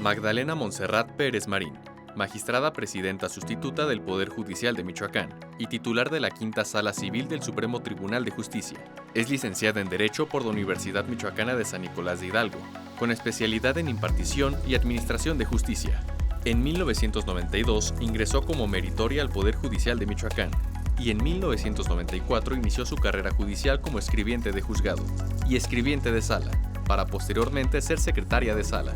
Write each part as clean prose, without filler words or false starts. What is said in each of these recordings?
Magdalena Montserrat Pérez Marín, magistrada presidenta sustituta del Poder Judicial de Michoacán y titular de la Quinta Sala Civil del Supremo Tribunal de Justicia. Es licenciada en Derecho por la Universidad Michoacana de San Nicolás de Hidalgo, con especialidad en impartición y administración de justicia. En 1992 ingresó como meritoria al Poder Judicial de Michoacán y en 1994 inició su carrera judicial como escribiente de juzgado y escribiente de sala, para posteriormente ser secretaria de sala.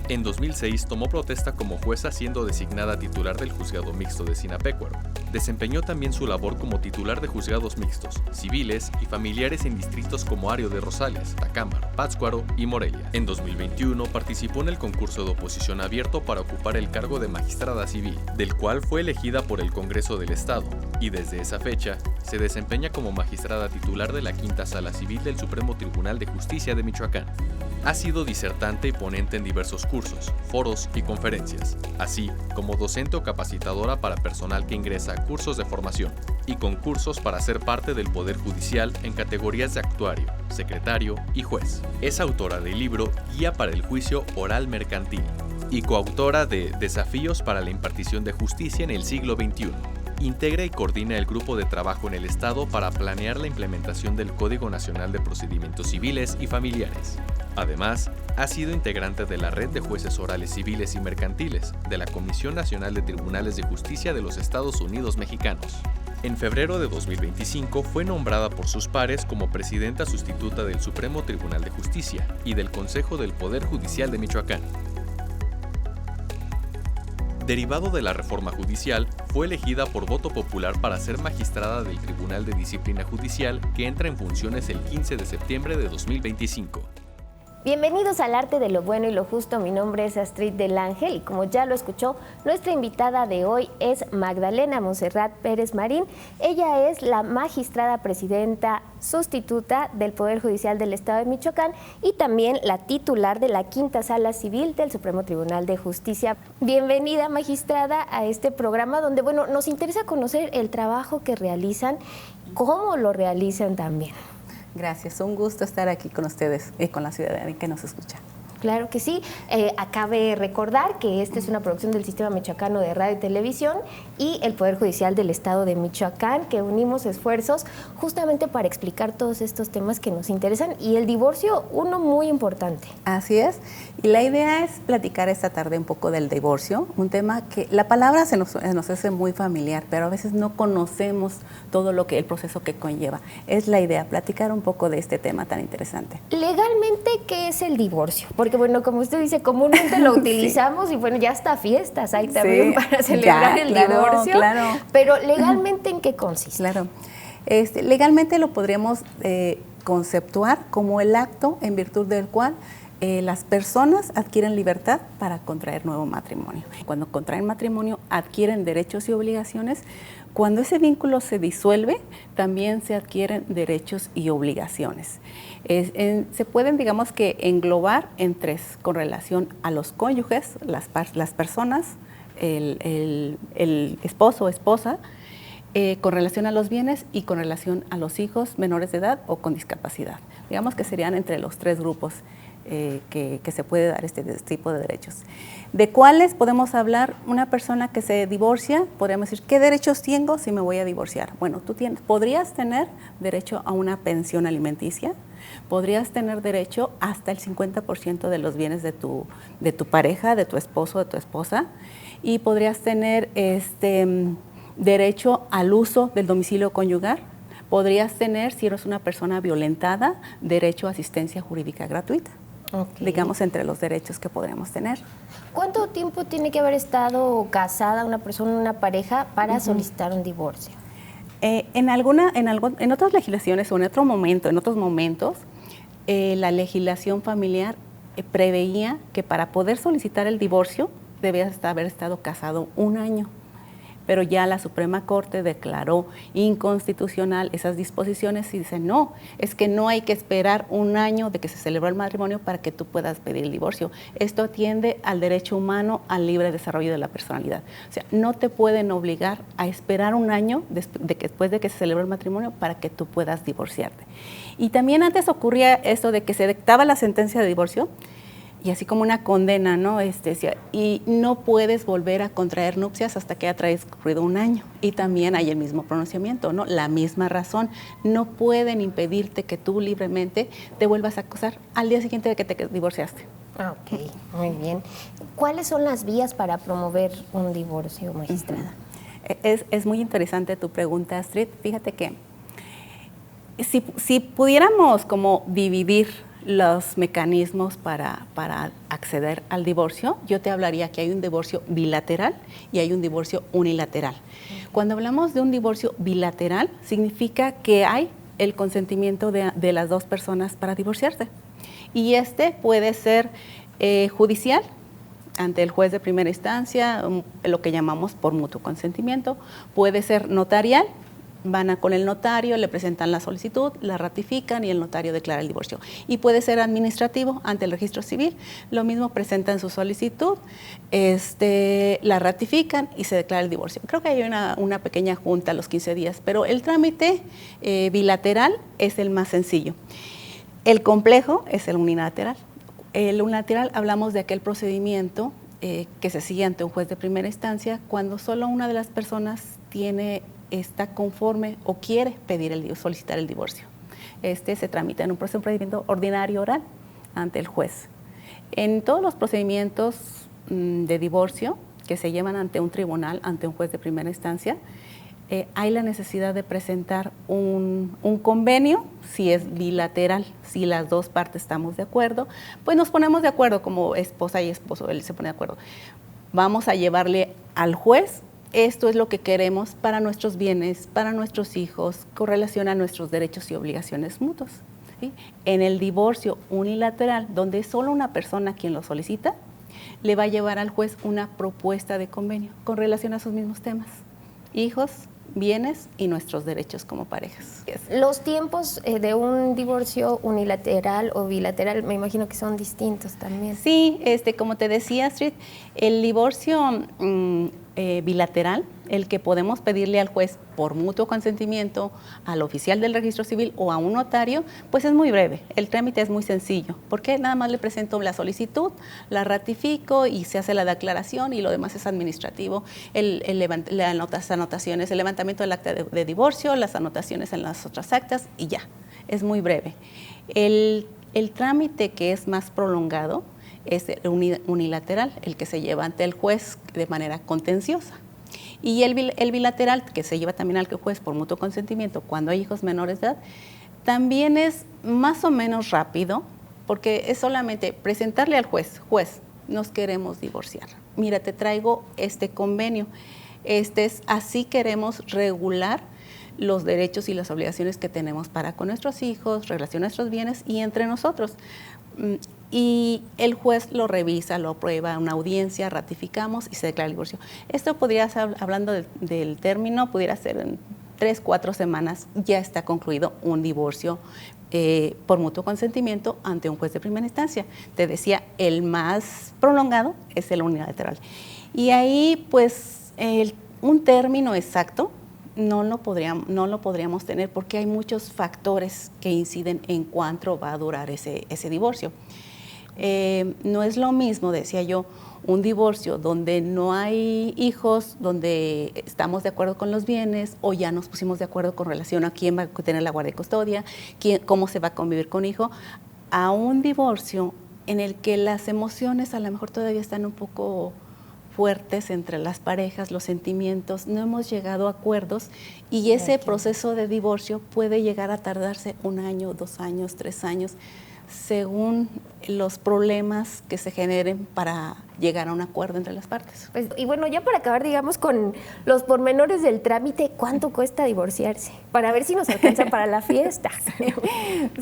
En 2006 tomó protesta como jueza siendo designada titular del Juzgado Mixto de Sinapecuaro. Desempeñó también su labor como titular de juzgados mixtos, civiles y familiares en distritos como Ario de Rosales, Tacámbaro, Pátzcuaro y Morelia. En 2021 participó en el concurso de oposición abierto para ocupar el cargo de magistrada civil, del cual fue elegida por el Congreso del Estado, y desde esa fecha se desempeña como magistrada titular de la Quinta Sala Civil del Supremo Tribunal de Justicia de Michoacán. Ha sido disertante y ponente en diversos cursos, foros y conferencias, así como docente o capacitadora para personal que ingresa a cursos de formación y concursos para ser parte del Poder Judicial en categorías de actuario, secretario y juez. Es autora del libro Guía para el Juicio Oral Mercantil y coautora de Desafíos para la impartición de justicia en el siglo XXI. Integra y coordina el grupo de trabajo en el Estado para planear la implementación del Código Nacional de Procedimientos Civiles y Familiares. Además, ha sido integrante de la Red de Jueces Orales Civiles y Mercantiles de la Comisión Nacional de Tribunales de Justicia de los Estados Unidos Mexicanos. En febrero de 2025 fue nombrada por sus pares como presidenta sustituta del Supremo Tribunal de Justicia y del Consejo del Poder Judicial de Michoacán. Derivado de la reforma judicial, fue elegida por voto popular para ser magistrada del Tribunal de Disciplina Judicial que entra en funciones el 15 de septiembre de 2025. Bienvenidos al Arte de lo Bueno y lo Justo. Mi nombre es Astrid del Ángel y como ya lo escuchó, nuestra invitada de hoy es Magdalena Montserrat Pérez Marín. Ella es la magistrada presidenta sustituta del Poder Judicial del Estado de Michoacán y también la titular de la Quinta Sala Civil del Supremo Tribunal de Justicia. Bienvenida, magistrada, a este programa donde, nos interesa conocer el trabajo que realizan, cómo lo realizan también. Gracias, un gusto estar aquí con ustedes y con la ciudadanía que nos escucha. Claro que sí. Acabe recordar que esta es una producción del Sistema Michoacano de Radio y Televisión y el Poder Judicial del Estado de Michoacán, que unimos esfuerzos justamente para explicar todos estos temas que nos interesan y el divorcio, uno muy importante. Así es. Y la idea es platicar esta tarde un poco del divorcio, un tema que la palabra se nos hace muy familiar, pero a veces no conocemos todo el proceso que conlleva. Es la idea, platicar un poco de este tema tan interesante. Legalmente, ¿qué es el divorcio? Porque como usted dice, comúnmente lo utilizamos y ya hasta fiestas hay también para celebrar el divorcio. Claro. Pero legalmente, ¿en qué consiste? Claro. Legalmente lo podríamos conceptuar como el acto en virtud del cual las personas adquieren libertad para contraer nuevo matrimonio. Cuando contraen matrimonio adquieren derechos y obligaciones. Cuando ese vínculo se disuelve, también se adquieren derechos y obligaciones. Se pueden, digamos que, englobar en tres, con relación a los cónyuges, las personas, el esposo o esposa, con relación a los bienes y con relación a los hijos menores de edad o con discapacidad. Digamos que serían entre los tres grupos que se puede dar este tipo de derechos. ¿De cuáles podemos hablar? Una persona que se divorcia, podríamos decir, ¿qué derechos tengo si me voy a divorciar? Bueno, podrías tener derecho a una pensión alimenticia, podrías tener derecho hasta el 50% de los bienes de tu pareja, de tu esposo, de tu esposa, y podrías tener derecho al uso del domicilio conyugal. Podrías tener, si eres una persona violentada, derecho a asistencia jurídica gratuita. Okay. Digamos, entre los derechos que podremos tener. ¿Cuánto tiempo tiene que haber estado casada una persona, una pareja, para solicitar un divorcio? En otras legislaciones o en otros momentos, la legislación familiar preveía que para poder solicitar el divorcio debías haber estado casado 1 año. Pero ya la Suprema Corte declaró inconstitucional esas disposiciones y dice, no, es que no hay que esperar 1 año de que se celebró el matrimonio para que tú puedas pedir el divorcio. Esto atiende al derecho humano al libre desarrollo de la personalidad. O sea, no te pueden obligar a esperar 1 año después de que se celebró el matrimonio para que tú puedas divorciarte. Y también antes ocurría esto de que se dictaba la sentencia de divorcio y así como una condena, ¿no? Y no puedes volver a contraer nupcias hasta que haya transcurrido un año. Y también hay el mismo pronunciamiento, ¿no? La misma razón. No pueden impedirte que tú libremente te vuelvas a casar al día siguiente de que te divorciaste. Ok, muy bien. ¿Cuáles son las vías para promover un divorcio, magistrada? Es muy interesante tu pregunta, Astrid. Fíjate que si pudiéramos como dividir los mecanismos para acceder al divorcio, yo te hablaría que hay un divorcio bilateral y hay un divorcio unilateral. Cuando hablamos de un divorcio bilateral, significa que hay el consentimiento de las dos personas para divorciarse. Y puede ser judicial, ante el juez de primera instancia, lo que llamamos por mutuo consentimiento. Puede ser notarial. Van con el notario, le presentan la solicitud, la ratifican y el notario declara el divorcio. Y puede ser administrativo ante el registro civil. Lo mismo, presentan su solicitud, la ratifican y se declara el divorcio. Creo que hay una pequeña junta a los 15 días, pero el trámite bilateral es el más sencillo. El complejo es el unilateral. El unilateral hablamos de aquel procedimiento que se sigue ante un juez de primera instancia cuando solo una de las personas está conforme o quiere solicitar el divorcio. Se tramita en un procedimiento ordinario oral ante el juez. En todos los procedimientos de divorcio que se llevan ante un tribunal, ante un juez de primera instancia, hay la necesidad de presentar un convenio, si es bilateral, si las dos partes estamos de acuerdo, pues nos ponemos de acuerdo como esposa y esposo, él se pone de acuerdo. Vamos a llevarle al juez. Esto es lo que queremos para nuestros bienes, para nuestros hijos, con relación a nuestros derechos y obligaciones mutuos, ¿sí? En el divorcio unilateral, donde es solo una persona quien lo solicita, le va a llevar al juez una propuesta de convenio con relación a sus mismos temas: hijos, bienes y nuestros derechos como parejas. Los tiempos de un divorcio unilateral o bilateral me imagino que son distintos también. Sí, como te decía, Astrid, el divorcio bilateral, el que podemos pedirle al juez por mutuo consentimiento, al oficial del registro civil o a un notario, pues es muy breve. El trámite es muy sencillo, porque nada más le presento la solicitud, la ratifico y se hace la declaración y lo demás es administrativo. Las anotaciones, el levantamiento del acta de divorcio, las anotaciones en las otras actas y ya, es muy breve. El trámite que es más prolongado es el unilateral, el que se lleva ante el juez de manera contenciosa. Y el bilateral, que se lleva también al juez por mutuo consentimiento cuando hay hijos menores de edad, también es más o menos rápido, porque es solamente presentarle al juez: juez, nos queremos divorciar. Mira, te traigo este convenio. Así queremos regular los derechos y las obligaciones que tenemos para con nuestros hijos, relación a nuestros bienes y entre nosotros. Y el juez lo revisa, lo aprueba, una audiencia, ratificamos y se declara el divorcio. Esto podría ser, hablando del término, pudiera ser en 3-4 semanas, ya está concluido un divorcio por mutuo consentimiento ante un juez de primera instancia. Te decía, el más prolongado es el unilateral. Y ahí, pues, un término exacto no lo podríamos tener, porque hay muchos factores que inciden en cuánto va a durar ese divorcio. No es lo mismo, decía yo, un divorcio donde no hay hijos, donde estamos de acuerdo con los bienes o ya nos pusimos de acuerdo con relación a quién va a tener la guardia y custodia, cómo se va a convivir con hijo, a un divorcio en el que las emociones a lo mejor todavía están un poco fuertes entre las parejas, los sentimientos, no hemos llegado a acuerdos y ese proceso de divorcio puede llegar a tardarse 1 año, 2 años, 3 años, según los problemas que se generen para llegar a un acuerdo entre las partes. Pues, y bueno, ya para acabar, digamos, con los pormenores del trámite, ¿cuánto cuesta divorciarse? Para ver si nos alcanza para la fiesta.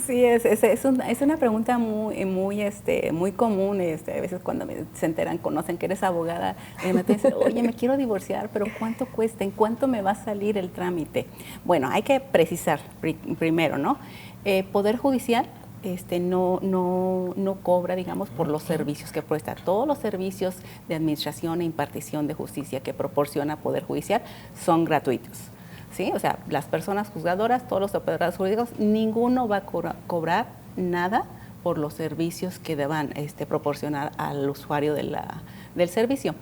Sí, es una pregunta muy común. A veces cuando se enteran, conocen que eres abogada, me dicen, oye, me quiero divorciar, pero ¿cuánto cuesta? ¿En cuánto me va a salir el trámite? Bueno, hay que precisar primero, ¿no? Poder Judicial no cobra, digamos, por los servicios que presta. Todos los servicios de administración e impartición de justicia que proporciona Poder Judicial son gratuitos, ¿sí? O sea, las personas juzgadoras, todos los operadores jurídicos, ninguno va a cobrar nada por los servicios que deban proporcionar al usuario del servicio.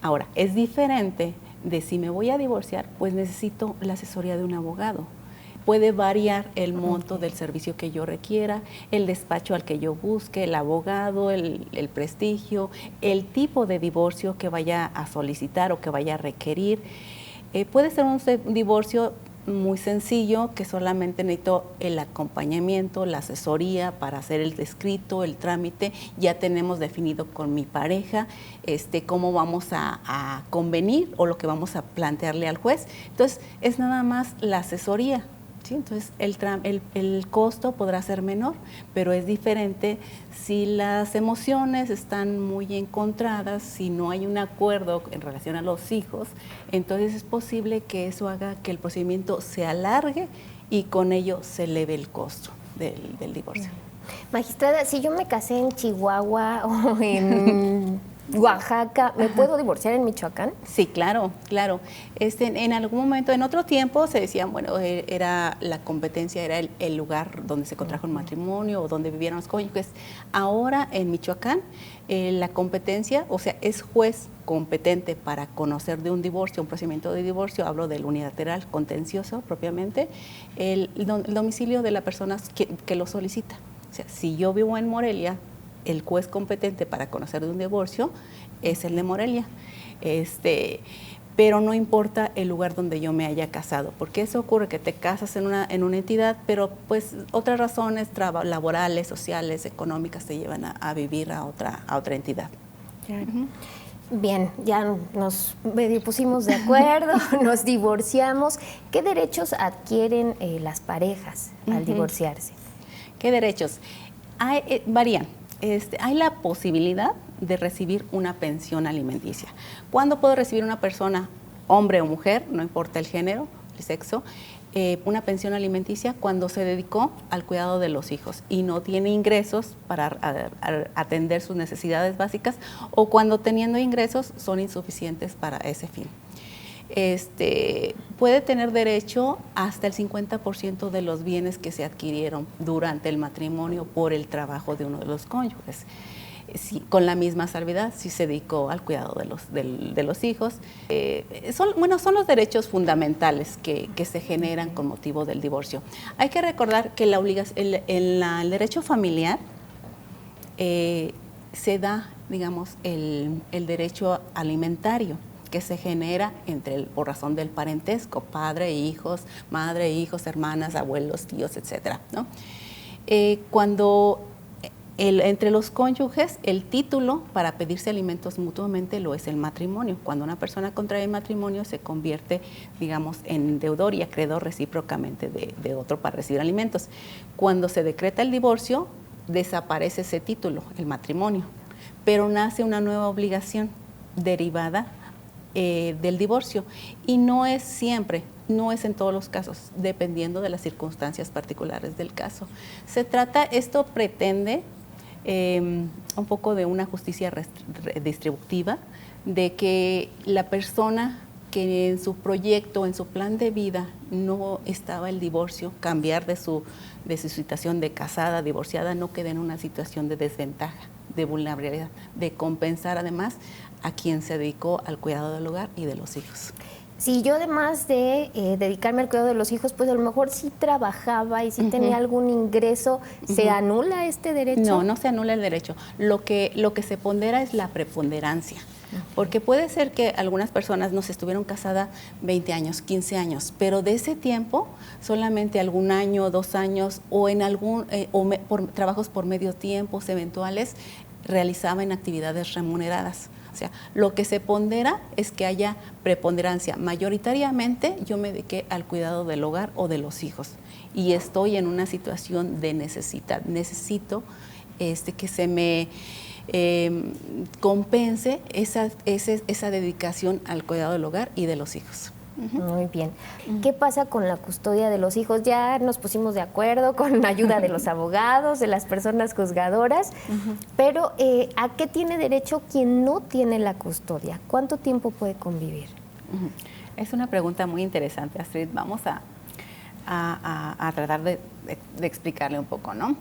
Ahora, es diferente de si me voy a divorciar, pues necesito la asesoría de un abogado. Puede variar el monto del servicio que yo requiera, el despacho al que yo busque, el abogado, el prestigio, el tipo de divorcio que vaya a solicitar o que vaya a requerir. Puede ser un divorcio muy sencillo, que solamente necesito el acompañamiento, la asesoría para hacer el escrito, el trámite. Ya tenemos definido con mi pareja cómo vamos a convenir o lo que vamos a plantearle al juez. Entonces, es nada más la asesoría. ¿Sí? Entonces, el costo podrá ser menor, pero es diferente si las emociones están muy encontradas, si no hay un acuerdo en relación a los hijos, entonces es posible que eso haga que el procedimiento se alargue y con ello se eleve el costo del divorcio. Magistrada, si yo me casé en Chihuahua o en Oaxaca, ¿me puedo divorciar en Michoacán? Sí, claro, claro. En algún momento, en otro tiempo, se decían, bueno, era la competencia, era el lugar donde se contrajo el matrimonio o donde vivieron los cónyuges. Ahora, en Michoacán, la competencia, o sea, es juez competente para conocer de un divorcio, un procedimiento de divorcio, hablo del unilateral contencioso propiamente, el domicilio de la persona que lo solicita. O sea, si yo vivo en Morelia, el juez competente para conocer de un divorcio es el de Morelia, pero no importa el lugar donde yo me haya casado, porque eso ocurre que te casas en una entidad, pero pues otras razones laborales, sociales, económicas te llevan a vivir a otra entidad. Claro. Bien, ya nos medio pusimos de acuerdo, nos divorciamos. ¿Qué derechos adquieren las parejas al divorciarse? ¿Qué derechos? Varían. Hay la posibilidad de recibir una pensión alimenticia. ¿Cuándo puedo recibir una persona, hombre o mujer, no importa el género, el sexo, una pensión alimenticia? Cuando se dedicó al cuidado de los hijos y no tiene ingresos para atender sus necesidades básicas, o cuando teniendo ingresos son insuficientes para ese fin. Puede tener derecho hasta el 50% de los bienes que se adquirieron durante el matrimonio por el trabajo de uno de los cónyuges. Con la misma salvedad, si se dedicó al cuidado de los hijos. Son los derechos fundamentales que se generan con motivo del divorcio. Hay que recordar que el derecho familiar se da, digamos, el derecho alimentario, que se genera por razón del parentesco, padre, hijos, madre, hijos, hermanas, abuelos, tíos, etcétera, ¿no? Cuando entre los cónyuges, el título para pedirse alimentos mutuamente lo es el matrimonio. Cuando una persona contrae matrimonio, se convierte, digamos, en deudor y acreedor recíprocamente de otro para recibir alimentos. Cuando se decreta el divorcio, desaparece ese título, el matrimonio, pero nace una nueva obligación derivada del divorcio, y no es siempre, no es en todos los casos, dependiendo de las circunstancias particulares del caso. Esto pretende un poco de una justicia redistributiva, de que la persona que en su proyecto, en su plan de vida, no estaba el divorcio, cambiar de su situación de casada, divorciada, no quede en una situación de desventaja, de vulnerabilidad, de compensar además a quien se dedicó al cuidado del hogar y de los hijos. Si yo además de dedicarme al cuidado de los hijos, pues a lo mejor sí trabajaba y sí tenía algún ingreso, ¿se anula este derecho? No se anula el derecho. Lo que se pondera es la preponderancia. Porque puede ser que algunas personas no se estuvieron casadas 20 años, 15 años, pero de ese tiempo solamente algún año, 2 años o en por trabajos por medio tiempo eventuales realizaban actividades remuneradas. O sea, lo que se pondera es que haya preponderancia. Mayoritariamente yo me dediqué al cuidado del hogar o de los hijos y estoy en una situación de necesidad. Necesito que se me compense esa dedicación al cuidado del hogar y de los hijos. Muy bien. ¿Qué pasa con la custodia de los hijos? Ya nos pusimos de acuerdo con la ayuda de los abogados, de las personas juzgadoras, pero ¿a qué tiene derecho quien no tiene la custodia? ¿Cuánto tiempo puede convivir? Es una pregunta muy interesante, Astrid. Vamos a tratar de explicarle un poco, ¿no?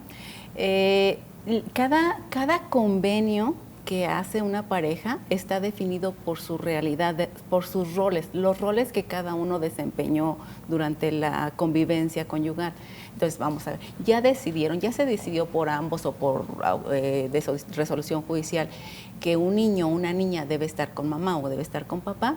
Cada convenio que hace una pareja está definido por su realidad, por sus roles, los roles que cada uno desempeñó durante la convivencia conyugal. Entonces, vamos a ver, ya se decidió por ambos o por resolución judicial que un niño o una niña debe estar con mamá o debe estar con papá.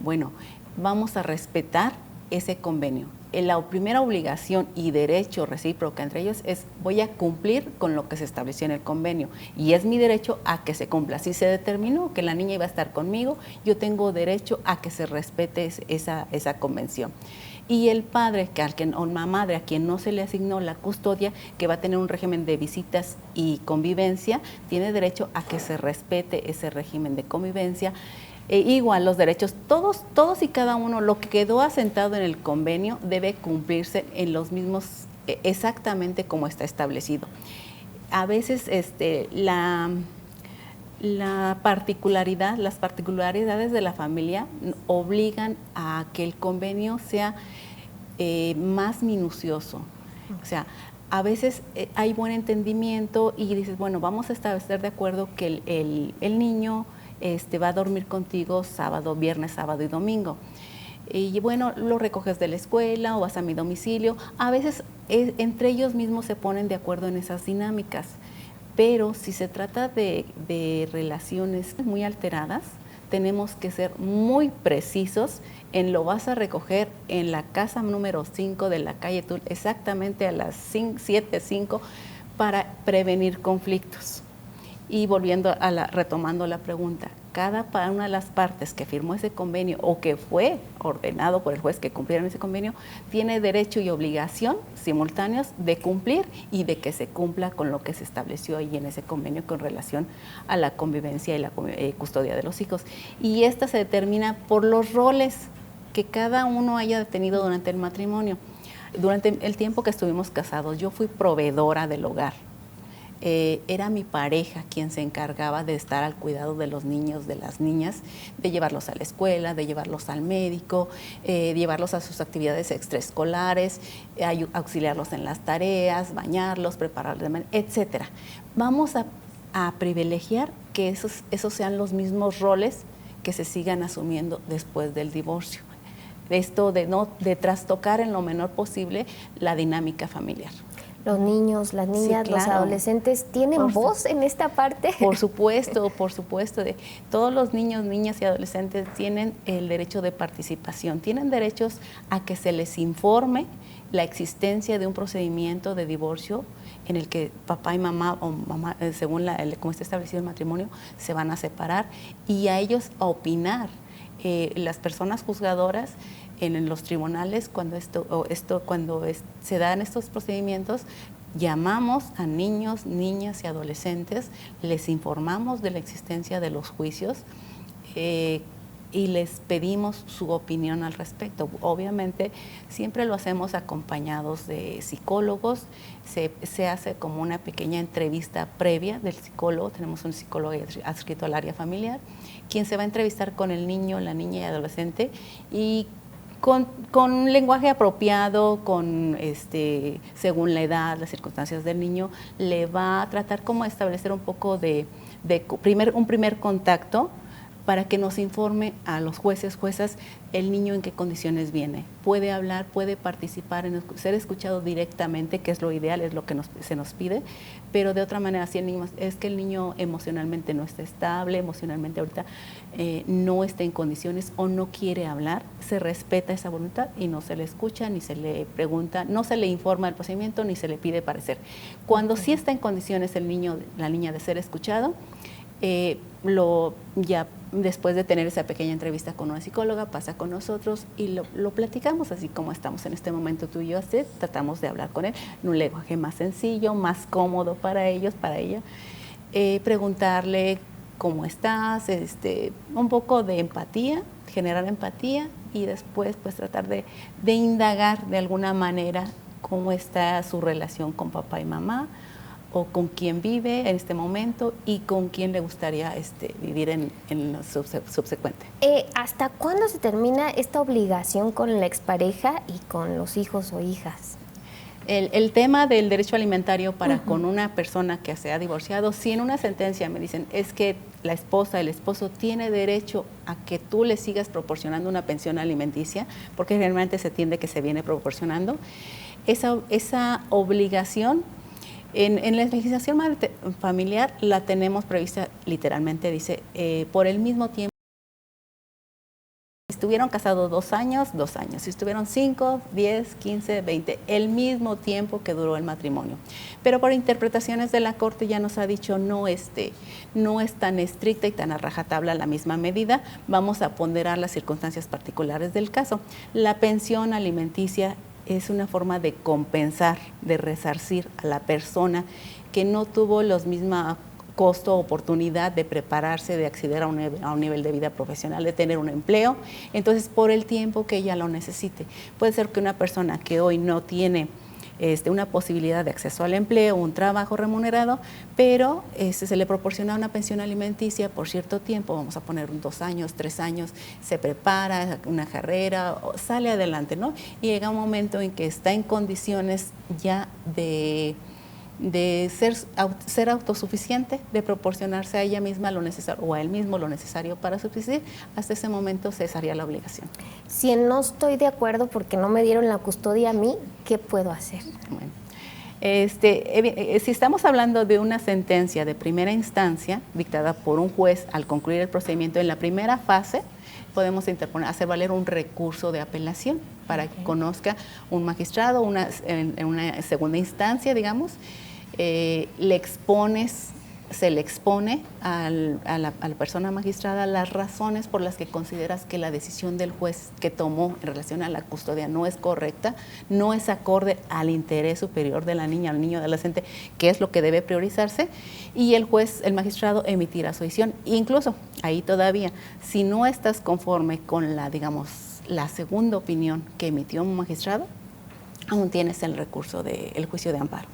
Bueno, vamos a respetar ese convenio. La primera obligación y derecho recíproco entre ellos es: voy a cumplir con lo que se estableció en el convenio y es mi derecho a que se cumpla. Si se determinó que la niña iba a estar conmigo, yo tengo derecho a que se respete esa convención. Y el padre, o una madre a quien no se le asignó la custodia, que va a tener un régimen de visitas y convivencia, tiene derecho a que se respete ese régimen de convivencia. Igual los derechos, todos y cada uno, lo que quedó asentado en el convenio debe cumplirse en los mismos, exactamente como está establecido. A veces las particularidades de la familia obligan a que el convenio sea más minucioso. O sea, a veces hay buen entendimiento y dices, bueno, vamos a estar de acuerdo que el niño va a dormir contigo viernes, sábado y domingo. Y bueno, lo recoges de la escuela o vas a mi domicilio. A veces entre ellos mismos se ponen de acuerdo en esas dinámicas. Pero si se trata de relaciones muy alteradas, tenemos que ser muy precisos en lo vas a recoger en la casa número 5 de la calle Tul, exactamente a las 7:05 para prevenir conflictos. Y retomando la pregunta, cada una de las partes que firmó ese convenio o que fue ordenado por el juez que cumplieran ese convenio, tiene derecho y obligación simultáneos de cumplir y de que se cumpla con lo que se estableció ahí en ese convenio con relación a la convivencia y la custodia de los hijos. Y esta se determina por los roles que cada uno haya tenido durante el matrimonio. Durante el tiempo que estuvimos casados, yo fui proveedora del hogar. Era mi pareja quien se encargaba de estar al cuidado de los niños, de las niñas, de llevarlos a la escuela, de llevarlos al médico, de llevarlos a sus actividades extraescolares, auxiliarlos en las tareas, bañarlos, prepararlos, etcétera. Vamos a privilegiar que esos sean los mismos roles que se sigan asumiendo después del divorcio. Esto de trastocar en lo menor posible la dinámica familiar. Los niños, las niñas, sí, claro, los adolescentes, ¿tienen voz en esta parte? Por supuesto. Todos los niños, niñas y adolescentes tienen el derecho de participación, tienen derechos a que se les informe la existencia de un procedimiento de divorcio en el que papá y mamá, o mamá, según como está establecido el matrimonio, se van a separar y a ellos a opinar. Las personas juzgadoras en los tribunales, cuando se dan estos procedimientos, llamamos a niños, niñas y adolescentes, les informamos de la existencia de los juicios y les pedimos su opinión al respecto. Obviamente siempre lo hacemos acompañados de psicólogos, se hace como una pequeña entrevista previa del psicólogo, tenemos un psicólogo adscrito al área familiar, quien se va a entrevistar con el niño, la niña y adolescente y con lenguaje apropiado, según la edad, las circunstancias del niño, le va a tratar como establecer un poco un primer contacto para que nos informe a los jueces, juezas, el niño en qué condiciones viene. Puede hablar, puede participar, ser escuchado directamente, que es lo ideal, es lo que se nos pide, pero de otra manera, si es que el niño emocionalmente no está estable, emocionalmente ahorita no está en condiciones o no quiere hablar, se respeta esa voluntad y no se le escucha, ni se le pregunta, no se le informa del procedimiento, ni se le pide parecer. Cuando sí está en condiciones el niño, la niña de ser escuchado, ya después de tener esa pequeña entrevista con una psicóloga, pasa con nosotros y lo platicamos así como estamos en este momento tú y yo, tratamos de hablar con él en un lenguaje más sencillo, más cómodo para ellos, para ella, preguntarle cómo estás, un poco de empatía, generar empatía y después pues tratar de indagar de alguna manera cómo está su relación con papá y mamá, o con quién vive en este momento y con quién le gustaría vivir en lo subsecuente. ¿Hasta cuándo se termina esta obligación con la expareja y con los hijos o hijas? El tema del derecho alimentario para con una persona que se ha divorciado, si en una sentencia me dicen es que la esposa, el esposo tiene derecho a que tú le sigas proporcionando una pensión alimenticia, porque generalmente se entiende que se viene proporcionando, esa obligación en la legislación familiar la tenemos prevista literalmente, dice, por el mismo tiempo. Si estuvieron casados 2 años, 2 años. Si estuvieron 5, 10, 15, 20, el mismo tiempo que duró el matrimonio. Pero por interpretaciones de la Corte ya nos ha dicho no es tan estricta y tan a rajatabla la misma medida. Vamos a ponderar las circunstancias particulares del caso. La pensión alimenticia es una forma de compensar, de resarcir a la persona que no tuvo los mismos costo, oportunidad de prepararse, de acceder a un nivel de vida profesional, de tener un empleo, entonces por el tiempo que ella lo necesite. Puede ser que una persona que hoy no tiene una posibilidad de acceso al empleo, un trabajo remunerado, pero se le proporciona una pensión alimenticia por cierto tiempo, vamos a poner 2 años, 3 años, se prepara una carrera, sale adelante, ¿no? Y llega un momento en que está en condiciones ya de ser autosuficiente, de proporcionarse a ella misma lo necesario o a él mismo lo necesario para subsistir, hasta ese momento cesaría la obligación. Si no estoy de acuerdo porque no me dieron la custodia a mí, ¿qué puedo hacer? Bueno, si estamos hablando de una sentencia de primera instancia dictada por un juez al concluir el procedimiento en la primera fase, podemos hacer valer un recurso de apelación para que conozca un magistrado en una segunda instancia, digamos, se le expone a la persona magistrada las razones por las que consideras que la decisión del juez que tomó en relación a la custodia no es correcta, no es acorde al interés superior de la niña, al niño, adolescente, que es lo que debe priorizarse, y el magistrado emitirá su decisión. Incluso ahí todavía, si no estás conforme con la segunda opinión que emitió un magistrado, aún tienes el recurso del juicio de amparo.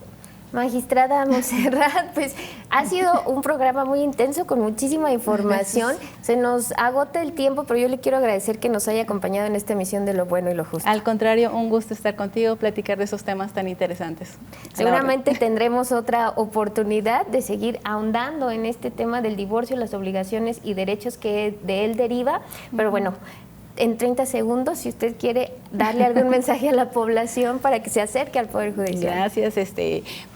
Magistrada Monserrat, pues ha sido un programa muy intenso con muchísima información. Se nos agota el tiempo, pero yo le quiero agradecer que nos haya acompañado en esta emisión de Lo Bueno y Lo Justo. Al contrario, un gusto estar contigo, platicar de esos temas tan interesantes. Seguramente tendremos otra oportunidad de seguir ahondando en este tema del divorcio, las obligaciones y derechos que de él deriva, pero bueno, en 30 segundos, si usted quiere darle algún mensaje a la población para que se acerque al Poder Judicial. Gracias.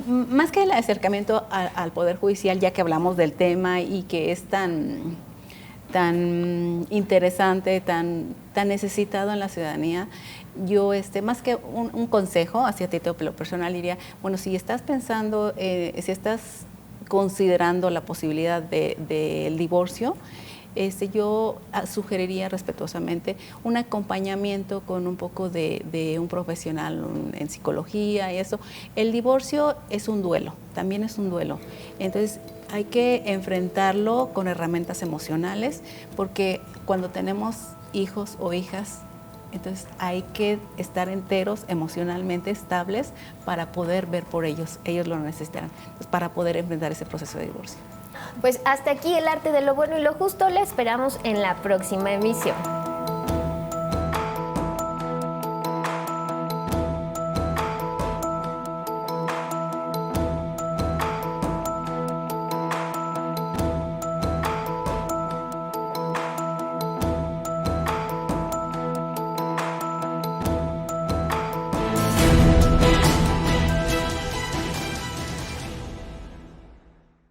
Más que el acercamiento al Poder Judicial, ya que hablamos del tema y que es tan interesante, tan necesitado en la ciudadanía, yo más que un consejo hacia ti lo personal diría, bueno, si estás pensando, si estás considerando la posibilidad del divorcio, yo sugeriría respetuosamente un acompañamiento con un poco de un profesional en psicología y eso. El divorcio es un duelo, también es un duelo. Entonces hay que enfrentarlo con herramientas emocionales, porque cuando tenemos hijos o hijas, entonces hay que estar enteros, emocionalmente estables para poder ver por ellos. Ellos lo necesitarán, para poder enfrentar ese proceso de divorcio. Pues hasta aquí el arte de lo bueno y lo justo. Le esperamos en la próxima emisión.